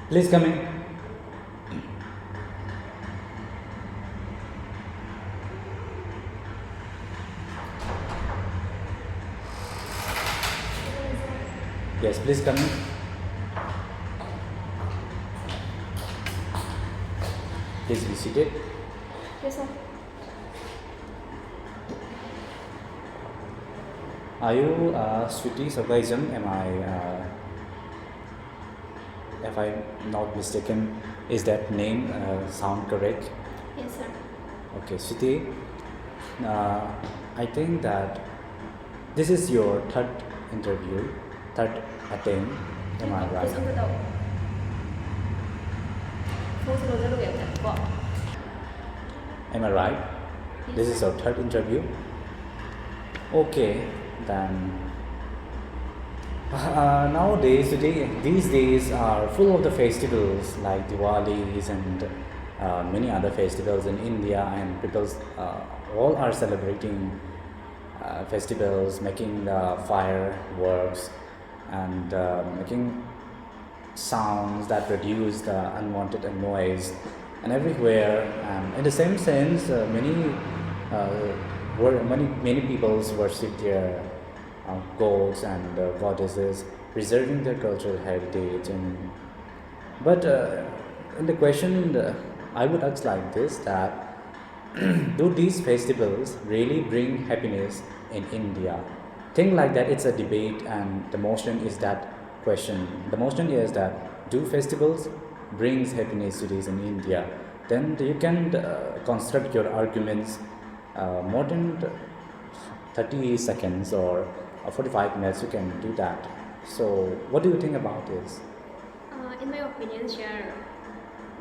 Please come in. Yes, please come in. Please be seated. Yes, sir. Are you Sweety Sougaijam? If I'm not mistaken, is that name sound correct? Yes, sir. Okay, Sweety. Uh, I think that this is your third interview, third attempt. Am I right? Am I right? This is our third interview. Okay, then these days are full of the festivals like Diwalis and many other festivals in India, and people all are celebrating festivals, making fireworks and making sounds that produce the unwanted noise and everywhere. And in the same sense, many peoples worship their gods and goddesses, preserving their cultural heritage. And but in the question, I would ask like this: that do these festivals really bring happiness in India? Think like that. It's a debate, and the motion is that question. The motion is that do festivals brings happiness to these in India? Then you can construct your arguments more than 30 seconds or 45 minutes. You can do that. So, what do you think about this? In my opinion, sure,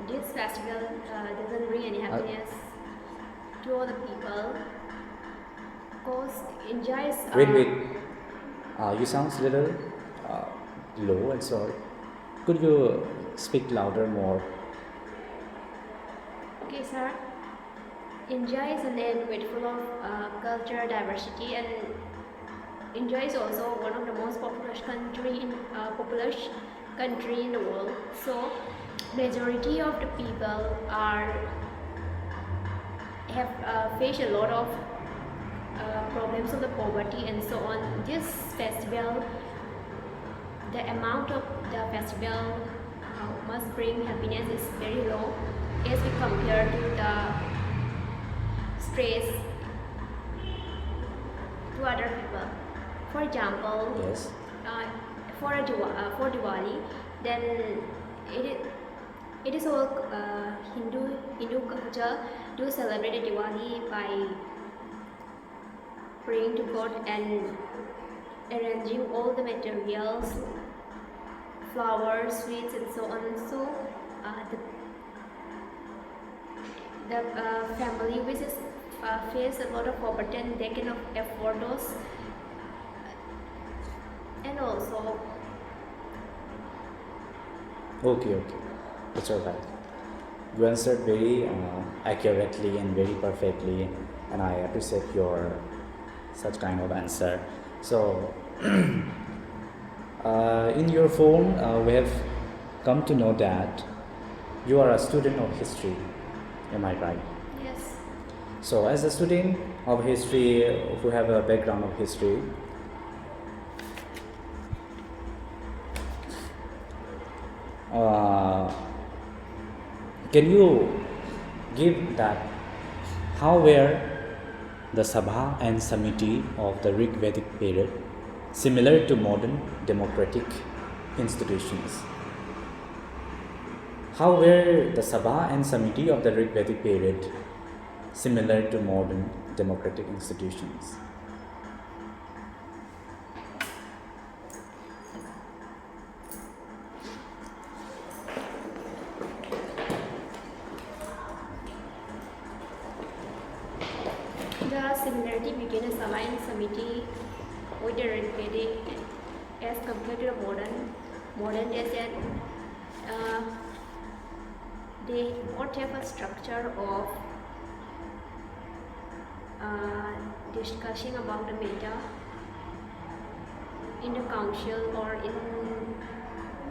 this festival doesn't bring any happiness to all the people. Cause enjoys. Wait. You sounds little uh, low and sorry. Could you speak louder more? Okay, sir. India is a land with full of cultural diversity, and India is also one of the most populous country in the world. So, majority of the people are have faced a lot of problems of the poverty and so on. This festival, the amount of the festival must bring happiness is very low as we compare to the stress to other people. For example, Yes. for Diwali, then it is all Hindu culture to celebrate Diwali by praying to God and arranging all the materials, flowers, sweets, and so on. So the family which is face a lot of poverty and they cannot afford those, and also Okay. It's alright. You answered very accurately and very perfectly, and I appreciate your such kind of answer. So, in your phone, we have come to know that you are a student of history. Am I right? yes. So, as a student of history who have a background of history, uh, can you give that how were the Sabha and Samiti of the Rig Vedic period similar to modern democratic institutions? How were the Sabha and Samiti of the Rig Vedic period similar to modern democratic institutions? The similarity between the Sabha and Samiti with the Rigvedic as compared to the modern days, that uh, they both have a structure of discussing about the matter in the council or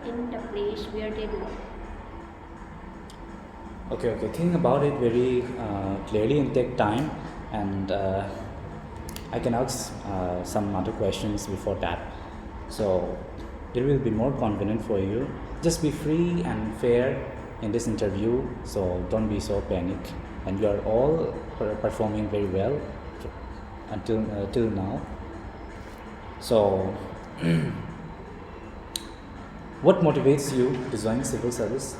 in the place where they do. Okay, okay. Think about it very clearly and take time, and I can ask some other questions before that. So it will be more convenient for you. Just be free and fair in this interview. So don't be so panic. And you are all performing very well until till now. So what motivates you to join civil service?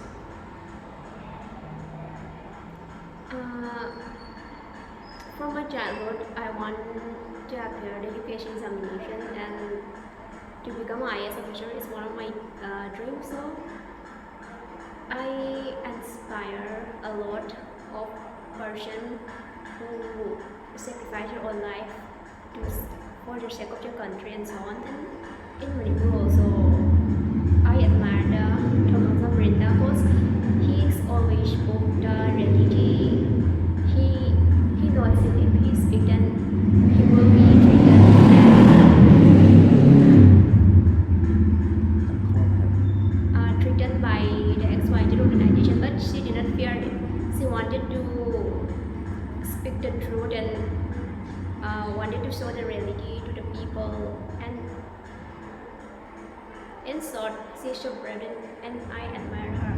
Uh, from my childhood, I want to appear the education examination and to become an IAS officer is one of my dreams. So I inspire a lot of person who sacrifice their own life to for the sake of their country and so on. And in Manipur also, I admire the Sougaijam because he is always spoke the reality. He knows that if he speaks, then he will be treated by the XYZ organization, but she didn't fear it. She wanted to speak the truth and wanted to show the reality to the people. And in short, she's so brave and I admire her.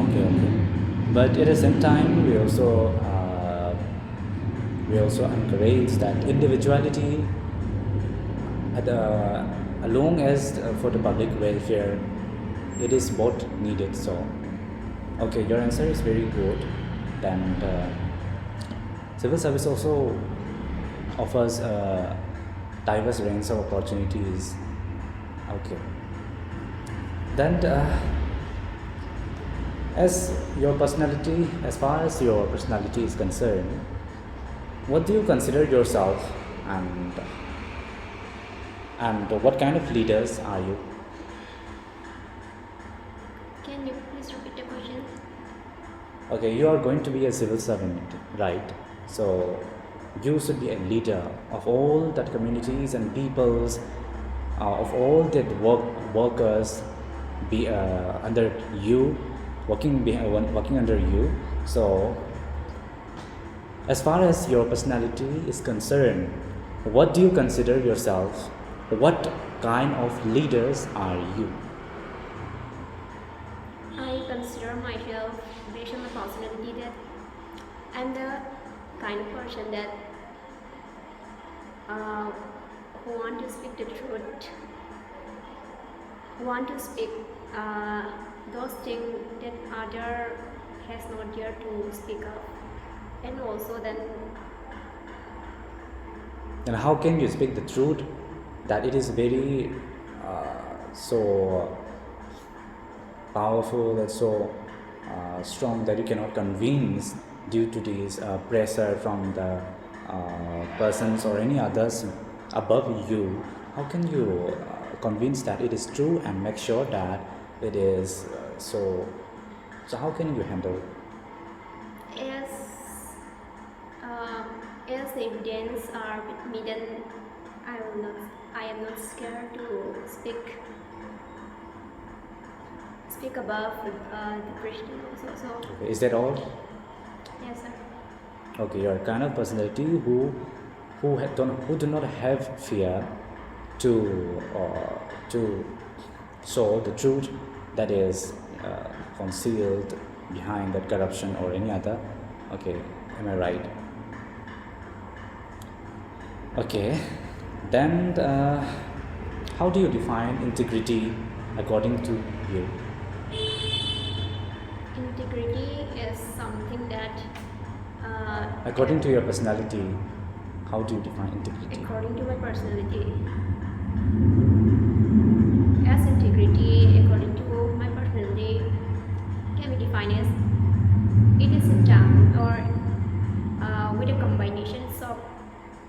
Okay, okay. But at the same time, we also encourage that individuality, at as long as for the public welfare, it is both needed. So, okay, your answer is very good. And civil service also offers a diverse range of opportunities. Okay. Then, as far as your personality is concerned, what do you consider yourself, and what kind of leaders are you? Can you please repeat the question? Okay, you are going to be a civil servant, right? So you should be a leader of all that communities and peoples, of all that workers be under you, working under you. So as far as your personality is concerned, what do you consider yourself? What kind of leaders are you? I consider myself based on my personality that I'm the kind of person that uh, who want to speak the truth, who want to speak those things that other has not dared to speak up, and also then And how can you speak the truth that it is very so powerful and so strong that you cannot convince due to this pressure from the persons or any others above you? How can you convince that it is true and make sure that it is so how can you handle? as uh, as the evidence are with me, then I am not scared to speak above the Christian also. So Okay, is that all? yes, sir. Okay, you're a kind of personality who do not have fear to to show the truth that is concealed behind that corruption or any other. Okay, am I right? Okay, then how do you define integrity according to you? Integrity is something that, According to your personality, how do you define integrity? according to my personality, as integrity, according to my personality, can be defined as it is a term or with a combination of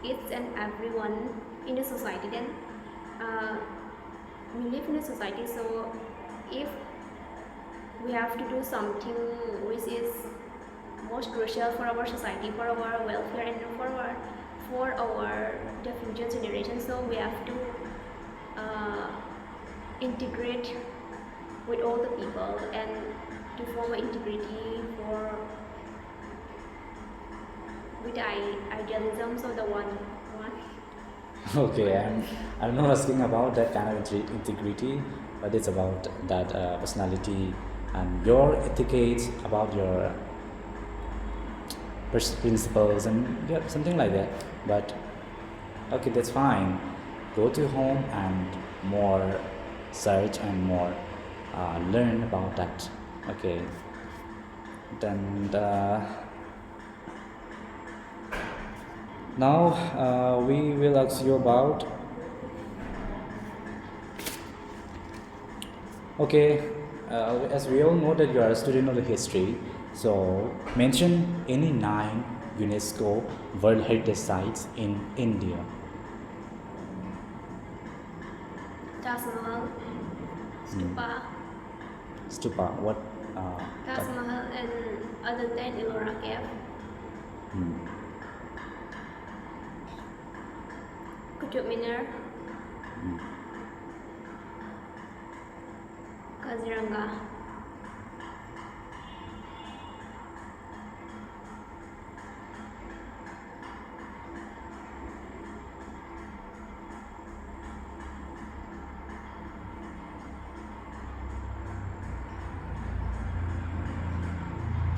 each and everyone in the society. Then uh, we live in a society, so if we have to do something which is most crucial for our society, for our welfare, and for our the future generation. So we have to integrate with all the people and to form an integrity for with idealism. So the one. Okay, I'm not asking about that kind of integrity, but it's about that personality and your etiquettes, about your principles, and yeah, something like that. But okay, that's fine. Go to home and more search and more learn about that. Okay, then now we will ask you about. Okay, as we all know that you are a student of the history, so mention any 9 UNESCO World Heritage Sites in India. Taj Mahal, Stupa, Stupa, what? Taj Mahal, and other than Ellora Cave, Hmm. Qutub Minar, Hmm. Kaziranga.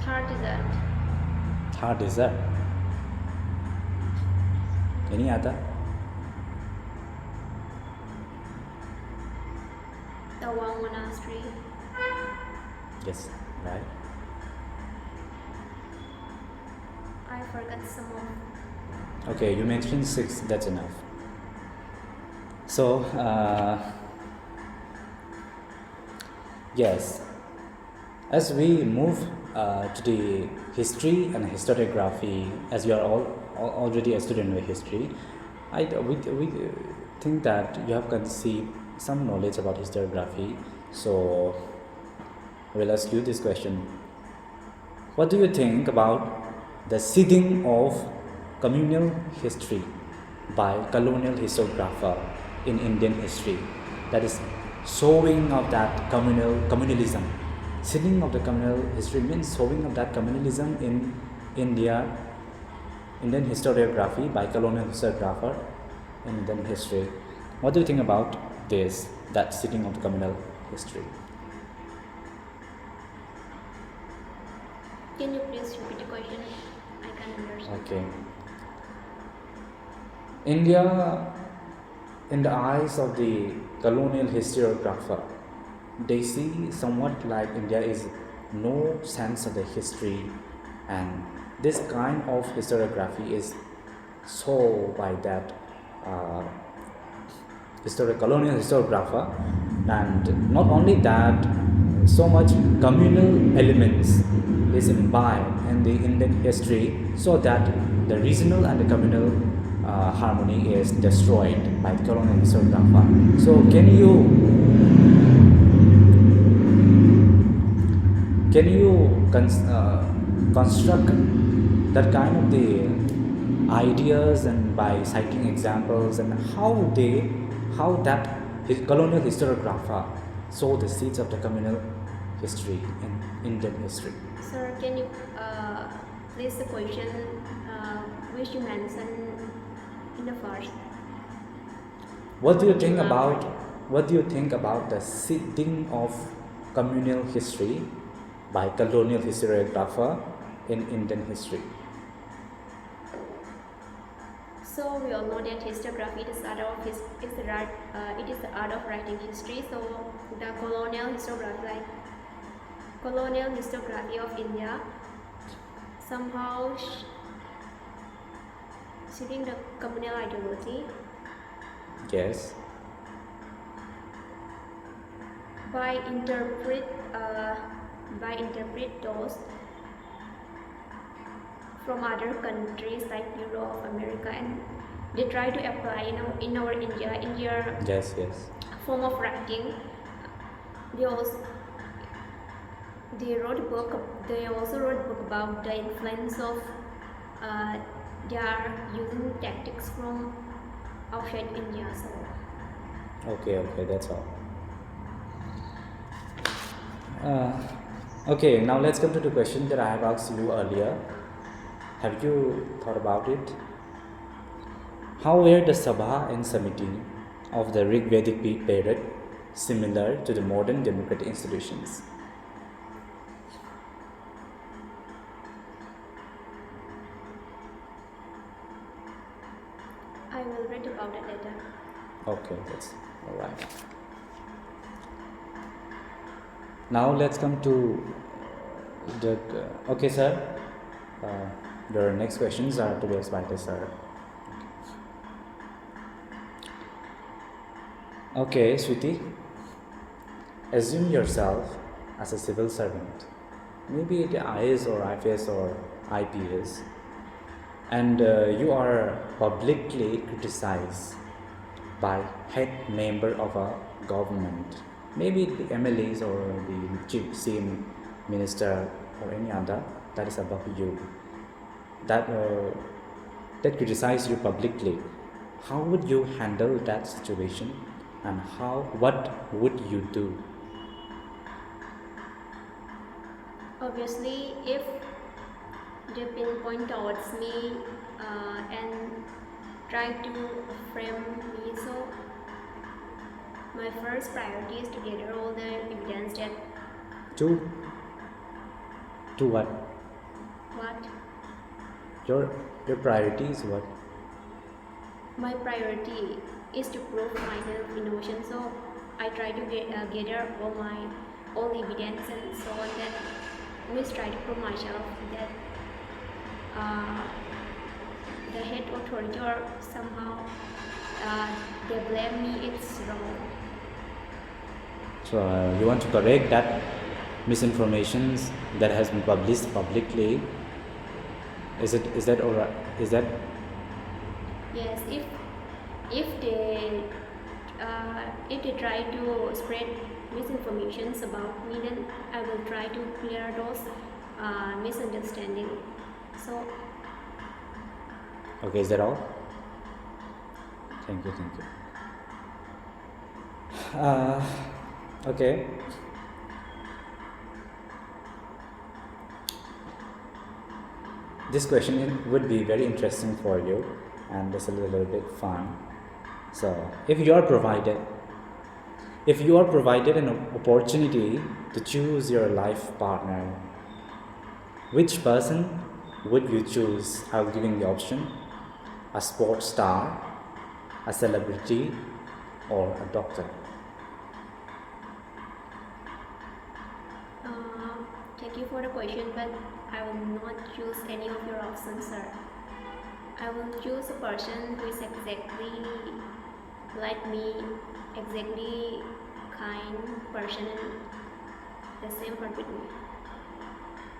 Thar Desert, Thar Desert. Any other? Tawang Monastery, Yes, right. I forgot some more. Okay, you mentioned 6. That's enough. So, yes, as we move to the history and historiography, as you are already a student of history, we think that you have conceived some knowledge about historiography. So, we'll ask you this question: what do you think about the seeding of communal history by colonial historiographer in Indian history? That is, sowing of that communalism. Seeding of the communal history means sowing of that communalism in Indian historiography by colonial historiographer in Indian history. What do you think about this? That seeding of the communal history. Can you please repeat the question? I can't understand. Okay. India, in the eyes of the colonial historiographer, they see somewhat like India is no sense of the history, and this kind of historiography is sold by that uh, colonial historiographer, and not only that, so much communal elements is imbibed in the Indian history, so that the regional and the communal harmony is destroyed by the colonial historiographer. So can you construct that kind of the ideas, and by citing examples, and how that colonial historiographer saw the seeds of the communal history in Indian history? Sir, can you please the question which you mentioned in the first? What do you think about the seeding of communal history by colonial historiographer in Indian history? So we all know that historiography is the art of writing history. So the colonial historiography of India somehow shaping the communal ideology Yes. by interpret those from other countries like Europe, America, and they try to apply in our India Yes. form of writing. They also wrote a book. They also wrote a book about the influence of they are using tactics from outside India. So Okay, that's all. Uh, Okay, now let's come to the question that I have asked you earlier. Have you thought about it? How were the Sabha and Samiti of the Rig Vedic period similar to the modern democratic institutions? I will read about it later. Okay, that's all right. Now let's come to the. Okay, sir. Uh, your next questions are to be asked by the sir. Okay, Sweety. Assume yourself as a civil servant, maybe the IAS or IFS or IPS, and you are publicly criticized by head member of a government, maybe the MLAs or the chief CM minister or any other that is above you, that that criticize you publicly. How would you handle that situation, and what would you do? Obviously, if they pinpoint towards me and try to frame me, so my first priority is to gather all the evidence that To what? what Your your priority is what? my priority is to prove myself innocent. So I try to gather all evidence and so on. That always try to prove myself that uh, the head authority or somehow they blame me, it's wrong. So you want to correct that misinformations that has been published publicly. Is that all right? Is that Yes, if they try to spread misinformations about me, then I will try to clear those misunderstanding. So okay? Is that all? Thank you, thank you. Okay. This question would be very interesting for you, and it's a little bit fun. So, if you are provided an opportunity to choose your life partner, which person would you choose? I'll give you the option: a sports star, a celebrity, or a doctor. thank you for the question, but I will not choose any of your options, sir. I will choose a person who is exactly like me, exactly kind person, and the same part with me.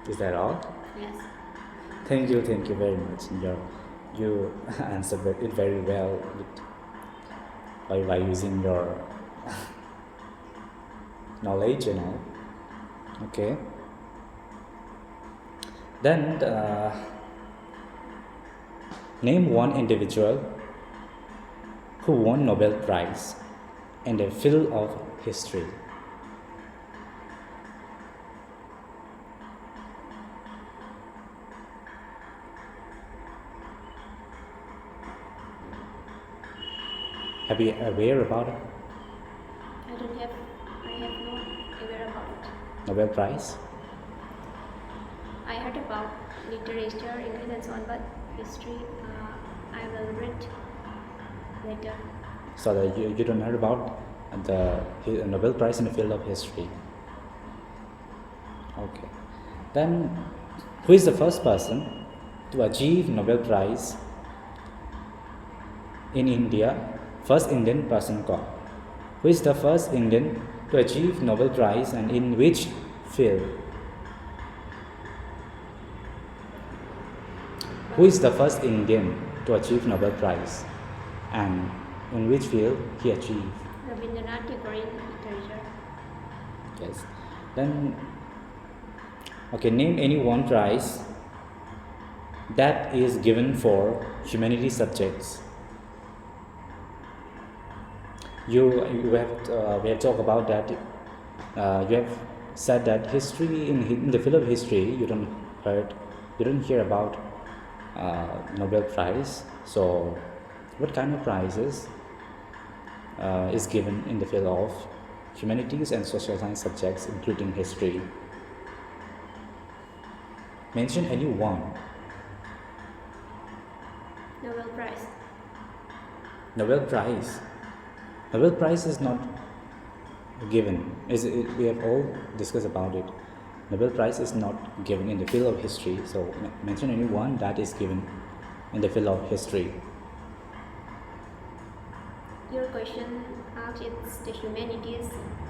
Is that all? Yes. Thank you very much. You answered it very well by using your knowledge, Okay. Then name one individual who won Nobel Prize in the field of history. Have you aware about it? I have no aware about it. Nobel Prize? I heard about literature, English and so on, but history, I will read later. So that you don't know about the Nobel Prize in the field of history. Okay. Then, who is the first person to achieve Nobel Prize in India? First Indian person called. Who is the first Indian to achieve Nobel Prize, and in which field? Who is the first Indian to achieve Nobel Prize, and in which field he achieved? Rabindranath Tagore in literature. Yes. Then, okay, name any one prize that is given for humanity subjects. We have talked about that. You have said that history in the field of history you don't hear about Nobel Prize. So, what kind of prizes is given in the field of humanities and social science subjects, including history? Mention any one. Nobel Prize. Nobel Prize. Nobel Prize is not given. We have all discussed about it. Nobel Prize is not given in the field of history. So mention any one that is given in the field of history. Your question asks it's the humanities,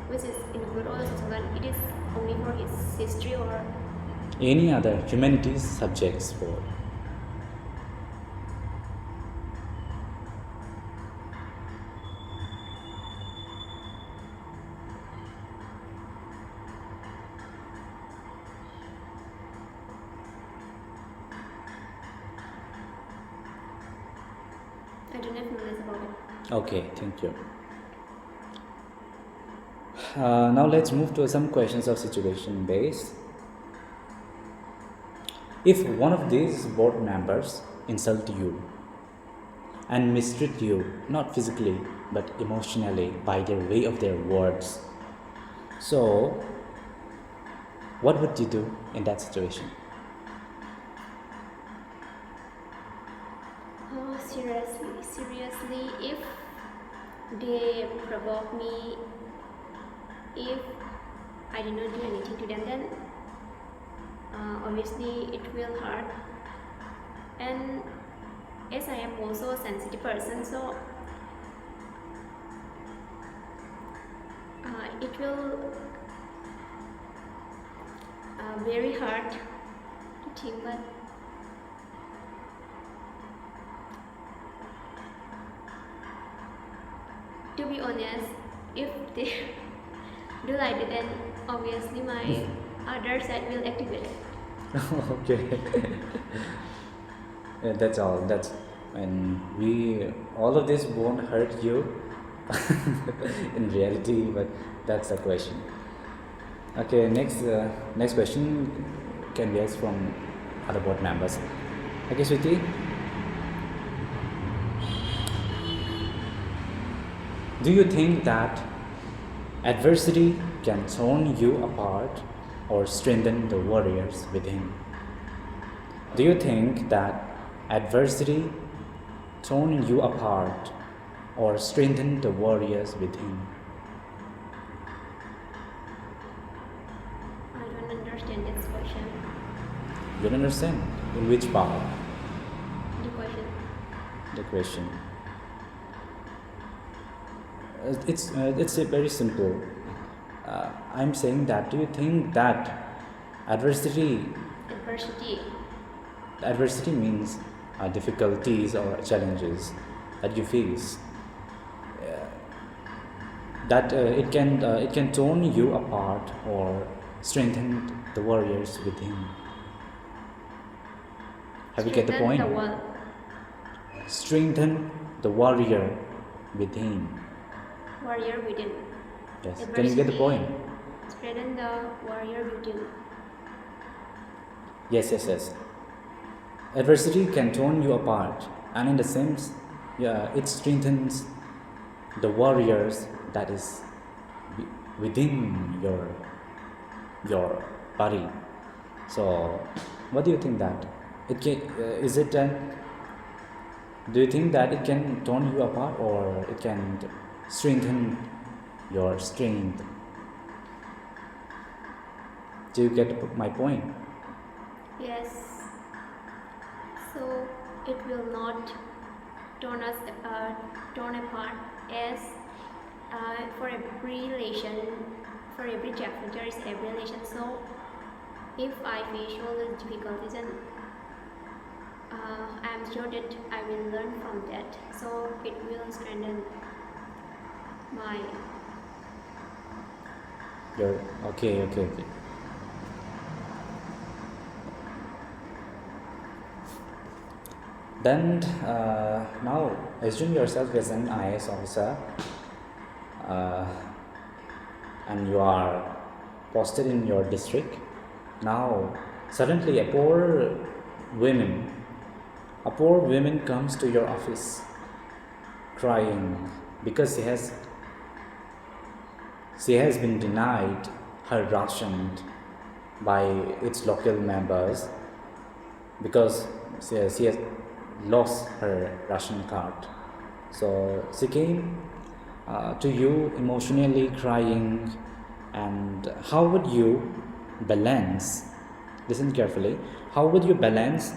which is include all social science. It is only for his history or Any other humanities subjects for. I don't have knowledge about it. Okay, thank you. Now let's move to some questions of situation based. If one of these board members insult you and mistreat you, not physically but emotionally by their way of their words, so what would you do in that situation? Oh, seriously, if they provoke me, if I did not do anything to them, then obviously it will hurt. And as I am also a sensitive person, so it will very hard to think, but to be honest, if they do like it, then obviously my other side will activate. Okay. Yeah, that's all. And we all of this won't hurt you in reality, but that's the question. Okay, next question can be asked from other board members. Okay, Sweety, do you think that adversity can turn you apart or strengthen the warriors within? Do you think that adversity turn you apart or strengthen the warriors within? I don't understand this question. You don't understand in which part? The question. The question. It's very simple. I'm saying that do you think that adversity adversity means difficulties or challenges that you face, that it can turn you apart or strengthen the warriors within? Have you get the point? The wall. Strengthen the warrior within. Warrior within. Yes. Can you get the point? Strengthen the warrior within. Yes. Adversity can turn you apart, and in the sense, yeah, it strengthens the warriors that is within your body. So, what do you think that it can? Is it an? Do you think that it can turn you apart, or it can strengthen your strength? Do you get my point? Yes. So it will not turn apart as for every relation, for every chapter there is every relation. So if I face all the difficulties, and I am sure that I will learn from that. So it will strengthen my. Your okay. Then now assume yourself as an IAS officer, and you are posted in your district. Now, suddenly woman, a poor woman comes to your office crying because she has been denied her ration by its local members because she has lost her ration card. So she came to you emotionally crying, and how would you balance? Listen carefully. How would you balance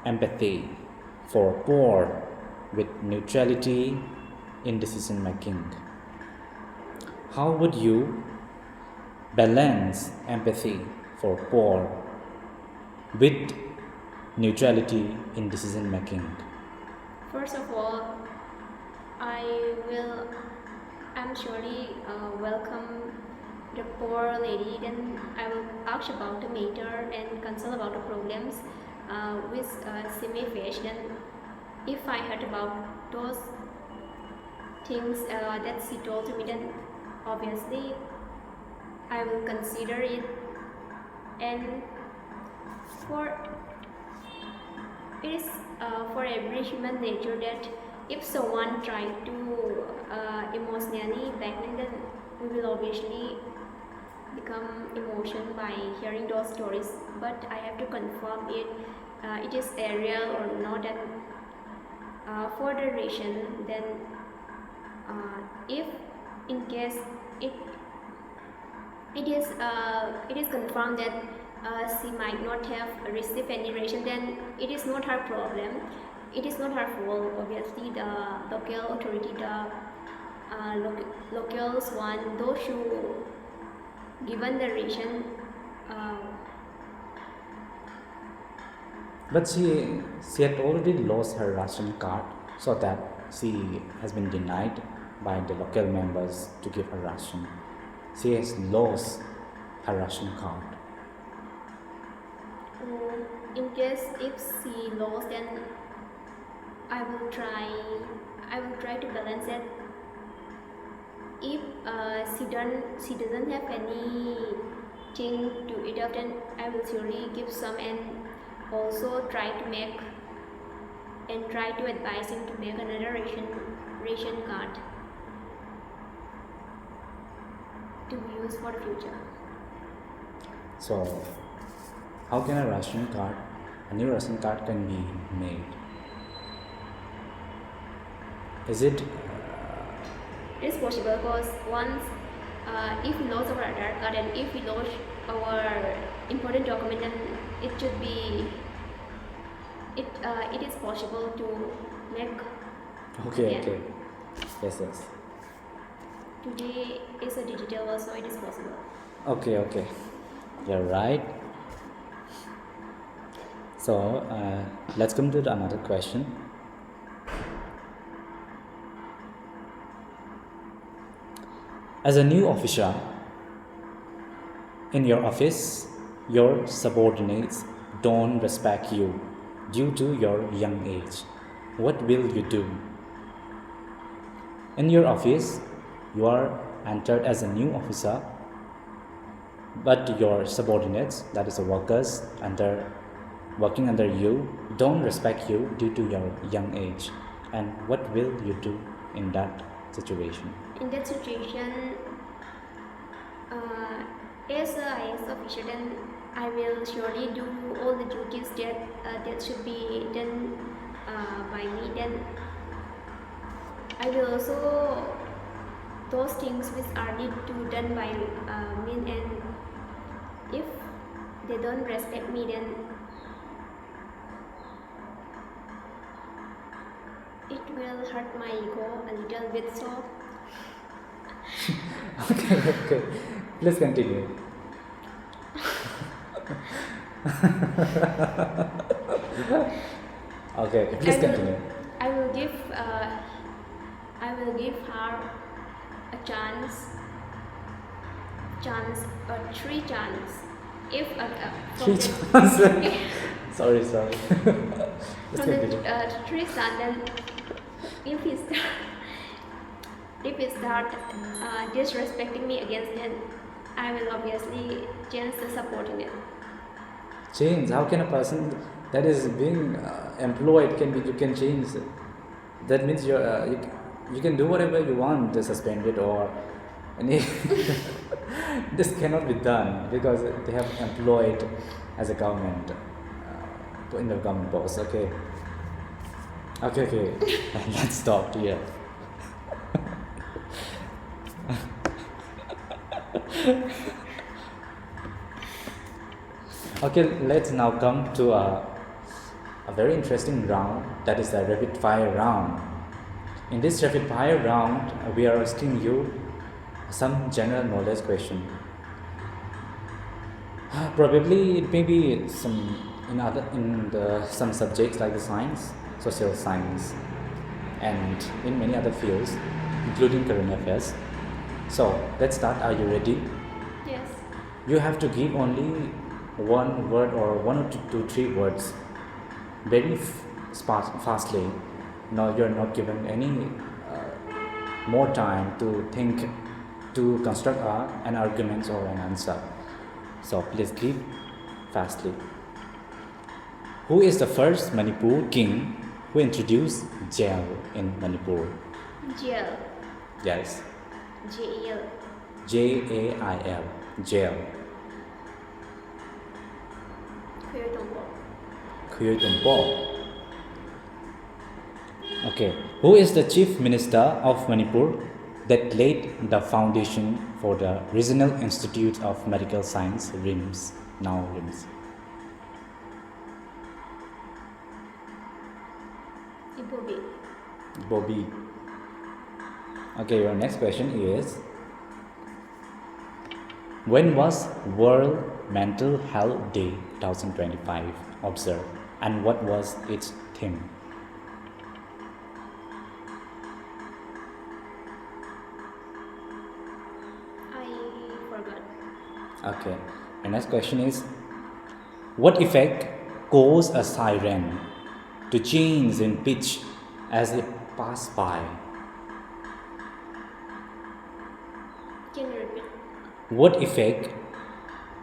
empathy for poor with neutrality in decision making? How would you balance empathy for poor with neutrality in decision making? First of all, I'm surely welcome the poor lady. Then I will ask about the matter and consult about the problems which she may face. Then, if I heard about those things that she told to me, then obviously I will consider it. And for it is for every human nature that if someone try to emotionally blackmail, then we will obviously become emotion by hearing those stories. But I have to confirm it is real or not. And for the reason, then if in case it it is confirmed that she might not have received any ration, then it is not her problem. It is not her fault. Obviously, the local authority, the locals one, those who given the ration. Uh, But she had already lost her ration card, so that she has been denied by the local members to give her ration. She has lost her ration card. in case if she lost, then I will try. I will try to balance it. If she doesn't have anything to eat up, then I will surely give some, and also try to advise him to make another ration card to be used for the future. So, how can a new ration card can be made? Is it It is possible because once if we lost our Aadhaar card and if we lost our important document, then it should be it is possible to make okay? again. Okay. Yes. Yes. Today is a digital world, so it is possible. Okay. Okay. You're right. So let's come to another question. As a new officer in your office, your subordinates don't respect you due to your young age. What will you do? In your office, you are entered as a new officer, but your subordinates, that is the workers working under you, don't respect you due to your young age. And what will you do in that situation? In that situation, as a IS officer, then I will surely do all the duties that should be done by me. Then I will also those things which are need to done by me, and if they don't respect me, then it will hurt my ego a little bit. So Okay, okay. Please continue. Okay, please continue. I will give her a three chance. If Three from the chances. Sorry. Please from the continue. three chance, then if he start if he start disrespecting me against, then I will obviously change the support in it. Change. How can a person that is being employed can be you can change? That means you can do whatever you want, suspend it or any. This cannot be done because they have employed as a government in the government post. Okay, okay. Let's stop here. Okay, let's now come to a very interesting round, that is the rapid fire round. In this rapid fire round, we are asking you some general knowledge question. Probably it may be some subjects like the science, social science, and in many other fields, including current affairs. So let's start. Are you ready? Yes. You have to give only one word or one or two, three words very fastly. No, you're not given any more time to think to construct an argument or an answer. So please give fastly. Who is the first Manipur king who introduced jail in Manipur? Jail. Yes, Jail. Jail, jail. Khuyutumpo. Okay, who is the chief minister of Manipur that laid the foundation for the Regional Institute of Medical Science, RIMS, now RIMS? Ibobi. Bobby. Okay, your next question is, when was World Mental Health Day 2025 observed and what was its theme? I forgot. Okay, the next question is, what effect caused a siren to change in pitch as it passed by? Can you repeat? What effect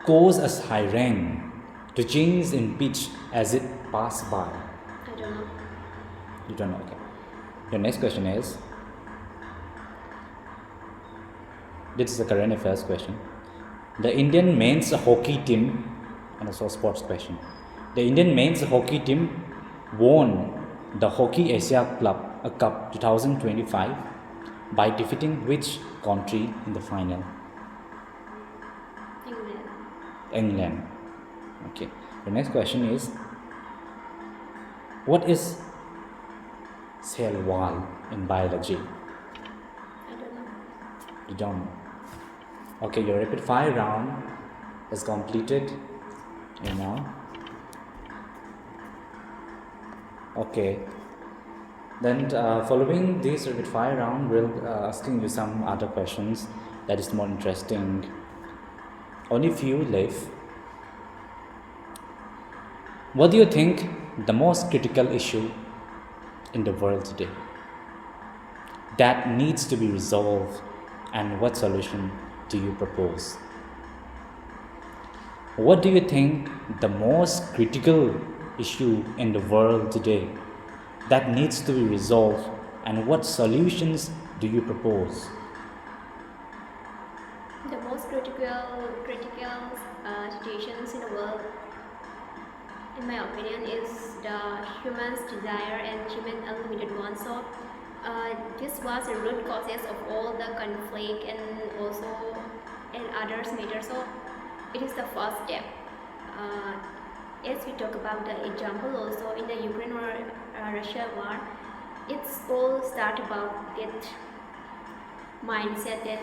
caused a siren to change in pitch as it passed by? I don't know. You don't know. Okay. Your next question is, this is a current affairs question. The Indian men's hockey team, and also a sports question. The Indian men's hockey team won the Hockey Asia Cup 2025 by defeating which country in the final? England. England. Okay. The next question is, what is cell wall in biology? I don't know. You don't know. Okay, your rapid fire round is completed. You know. Okay. Then following this rapid fire round, we'll asking you some other questions that is more interesting. Only few left. What do you think the most critical issue in the world today that needs to be resolved, and what solution do you propose? What do you think the most critical issue in the world today that needs to be resolved, and what solutions do you propose? The most critical situations in the world, in my opinion, is the human's desire and human unlimited want. So this was the root causes of all the conflict and also and others matters. So it is the first step. As we talk about the example also in the Ukraine or Russia war, it's all start about that mindset that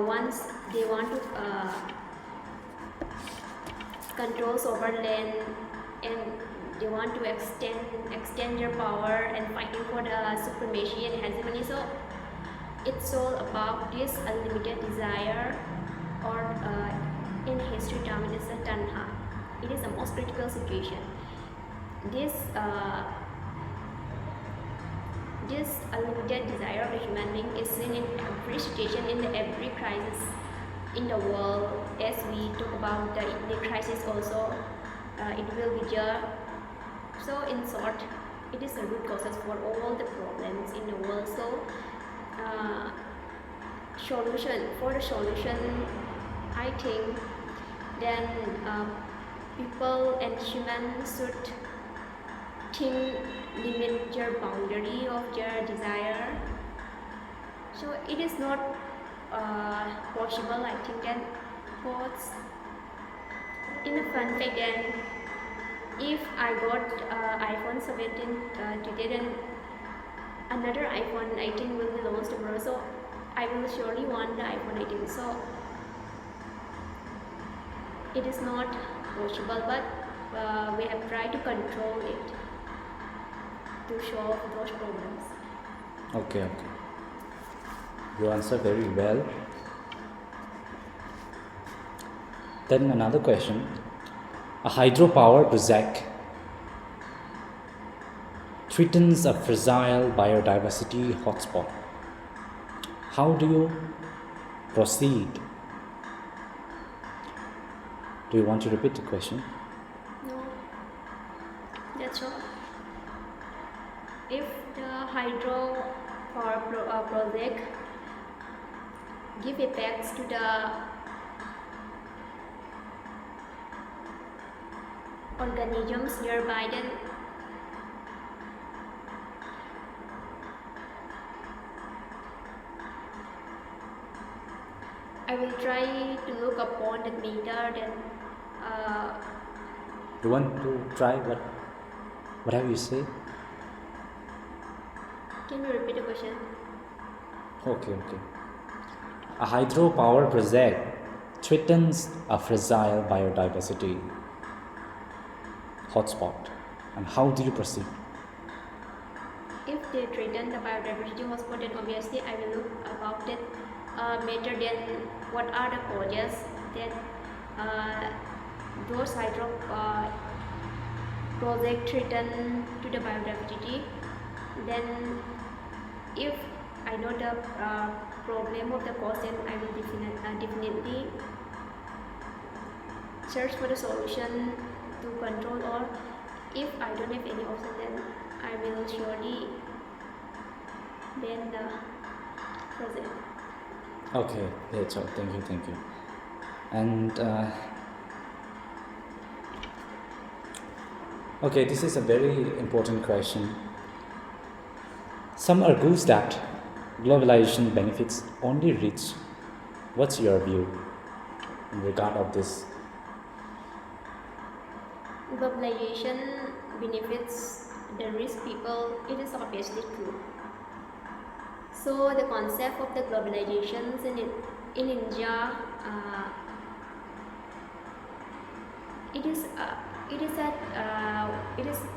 once they want to control over land and they want to extend their power and fighting for the supremacy and hegemony. So it's all about this unlimited desire, or in history term it is a tanha. It is the most critical situation. This unlimited desire of a human being is seen in every situation, in every crisis. in the world. As we talk about the ethnic crisis also, it will be there. So in short, it is the root causes for all the problems in the world. So uh, for the solution, I think then people and humans should think, limit their boundary of their desire. So it is not possible, I think, that both in a fun fact, then if I got iPhone 17 today, then another iPhone 18 will be launched tomorrow. So I will surely want the iPhone 18. So it is not possible, but we have tried to control it to solve those problems. Okay, okay. You answer very well. Then another question. A hydropower project threatens a fragile biodiversity hotspot. How do you proceed? Do you want to repeat the question? No, that's all. If the hydro power project give effects to the organisms nearby, then I will try to look upon the meter. Then You want to try whatever you say? can you repeat the question? Okay. A hydropower project threatens a fragile biodiversity hotspot. And how do you proceed? If they threaten the biodiversity hotspot, then obviously I will look about it matter. Then what are the causes that those hydro project threaten to the biodiversity. Then if I know the problem of the cause, then I will definitely search for the solution to control, or if I don't have any option, then I will surely ban the project. Okay, that's all. Thank you. And okay, this is a very important question. Some argues that globalization benefits only rich. What's your view in regard of this? Globalization benefits the rich people. It is obviously true. So the concept of the globalization in India, it is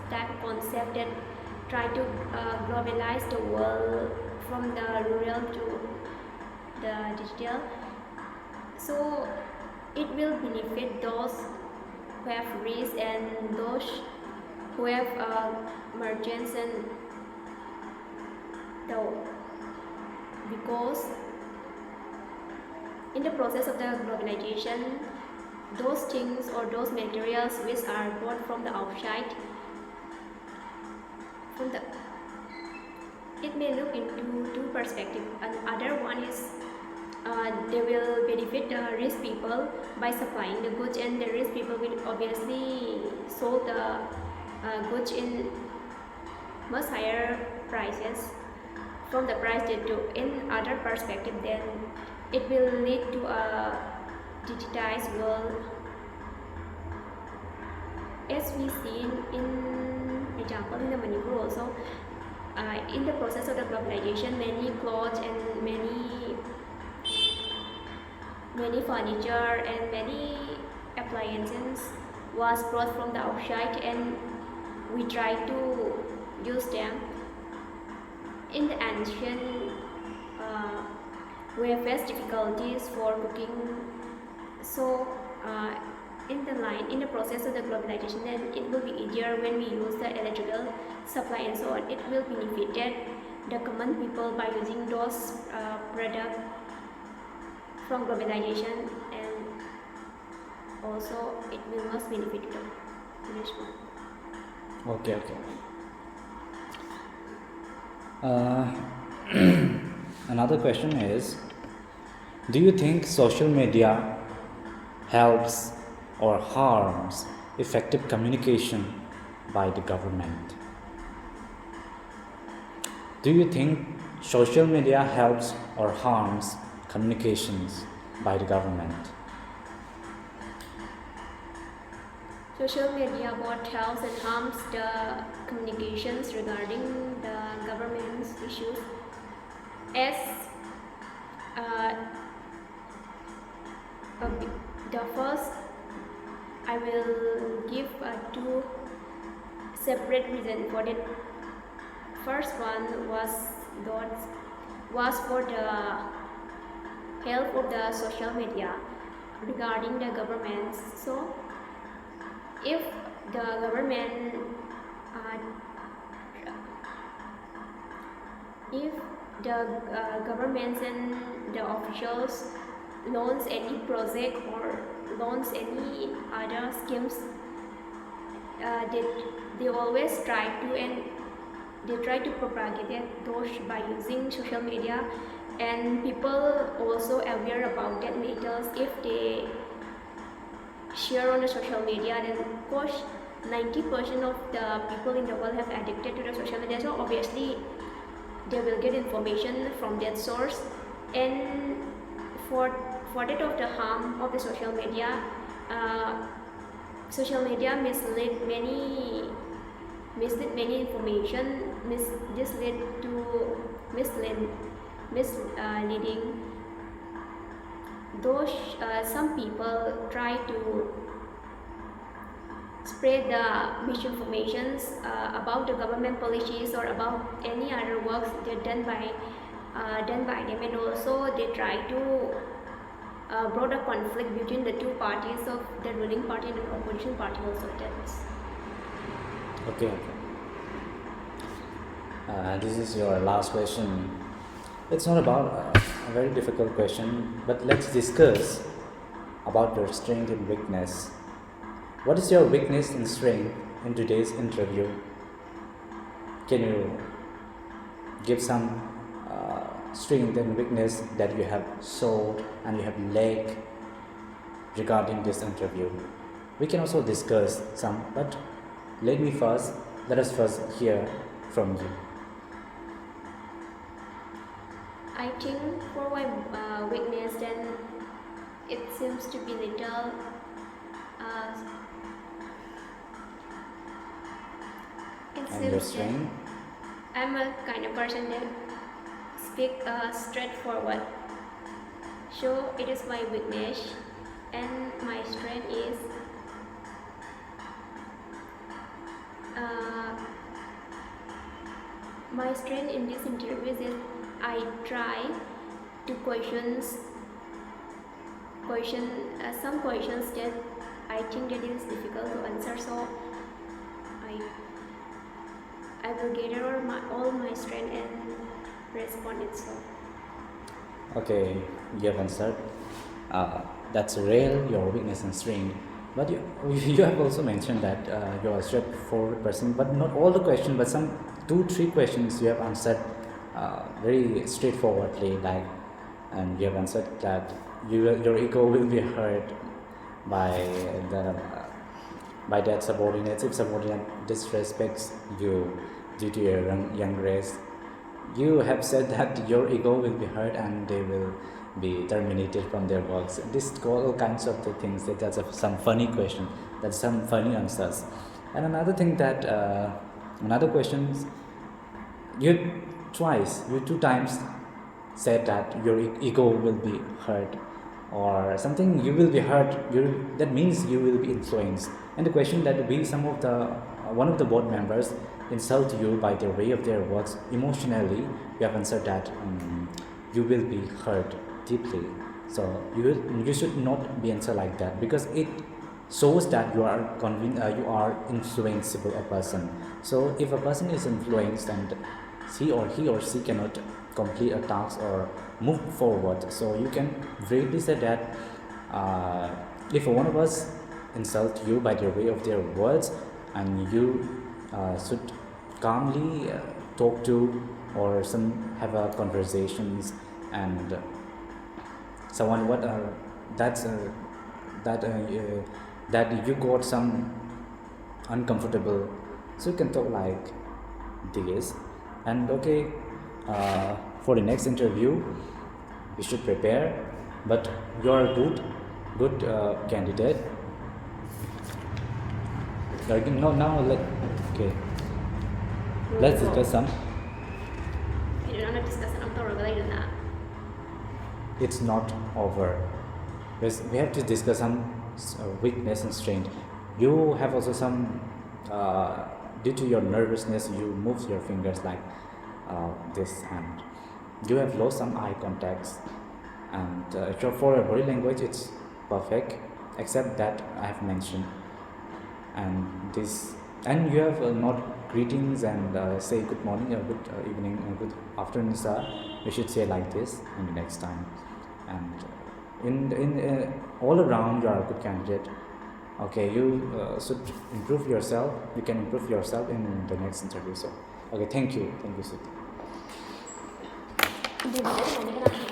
that concept that try to globalize the world from the rural to the digital. So it will benefit those who have risk and those who have merchants, and the because in the process of the globalization, those things or those materials which are bought from the outside, it may look into two perspectives. Another one is they will benefit the rich people by supplying the goods, and the rich people will obviously sold the goods in much higher prices from the price they took. In other perspective, then it will lead to a digitized world, as we see in example in the Manipur also. In the process of the globalization, many clothes and many furniture and many appliances was brought from the outside, and we try to use them. In the ancient, we have faced difficulties for cooking. So in the process of the globalization, then it will be easier when we use the electrical supply and so on. It will benefit the common people by using those products from globalization, and also it will most benefit to the nation. Okay, okay. Uh, Another question is, do you think social media helps or harms effective communication by the government? Do you think social media helps or harms communications by the government? Social media both helps and harms the communications regarding the government's issues. As uh, the first, I will give two separate reasons for that. First one was for the help of the social media regarding the government. So if the government uh, if the governments and the officials launch any project or launch any other schemes, they always try to, and they try to propagate those by using social media, and people also aware about that matters. If they share on the social media, then of course 90% of the people in the world have addicted to the social media, so obviously they will get information from that source. And for that of the harm of the uh, social media mislead many information, this led to misleading. Those some people try to spread the misinformations about the government policies or about any other works that done by them, and also they try to brought a conflict between the two parties of the ruling party and the opposition party also. That's Okay, okay. This is your last question. It's not about a very difficult question, but let's discuss about your strength and weakness. What is your weakness and strength in today's interview? Can you give some strength and weakness that you have showed and you have lacked regarding this interview? We can also discuss some, but let us first hear from you. I think for my weakness, then it seems to be little. Uh, it And your seems that strength? I'm a kind of person that speak straightforward. So it is my weakness, and my strength is uh, my strength in this interview is that I try to question some questions that I think that it is difficult to answer. So I I will gather all my strength and respond it. So Okay, you have answered. That's real, your weakness and strength. But you have also mentioned that you are a straightforward person, but not all the questions, but some two, three questions you have answered very straightforwardly, like, and you have answered that your ego will be hurt by the by that subordinates if subordinate disrespects you due to your young race. You have said that your ego will be hurt and they will be terminated from their works. This all kinds of the things. That's some funny question. That's some funny answers. And another thing that another questions, you you two times said that your ego will be hurt or something, you will be hurt, that means you will be influenced. And the question that we some of the one of the board members insult you by the way of their words emotionally, you have answered that you will be hurt deeply. So you should not be answered like that, because it shows that you are influenceable a person. So if a person is influenced and he or she cannot complete a task or move forward. So you can bravely say that if one of us insult you by the way of their words, and you should calmly talk to or some have a conversations, and someone what that's that that you got some uncomfortable, so you can talk like this. And okay, for the next interview you should prepare, but you're a good candidate. No, now okay, let's discuss some. Kita discuss ang tawag lagi na. It's not over, because we have to discuss some weakness and strength. You have also some due to your nervousness you move your fingers like this, and you have lost some eye contacts, and for your body language it's perfect except that I have mentioned. And this, and you have not greetings and say good morning or good evening or good afternoon sir, you should say like this in the next time. And in all around you are a good candidate. Okay, you should improve yourself, you can improve yourself in the next interview. So okay, thank you Sweety. Hindi ba?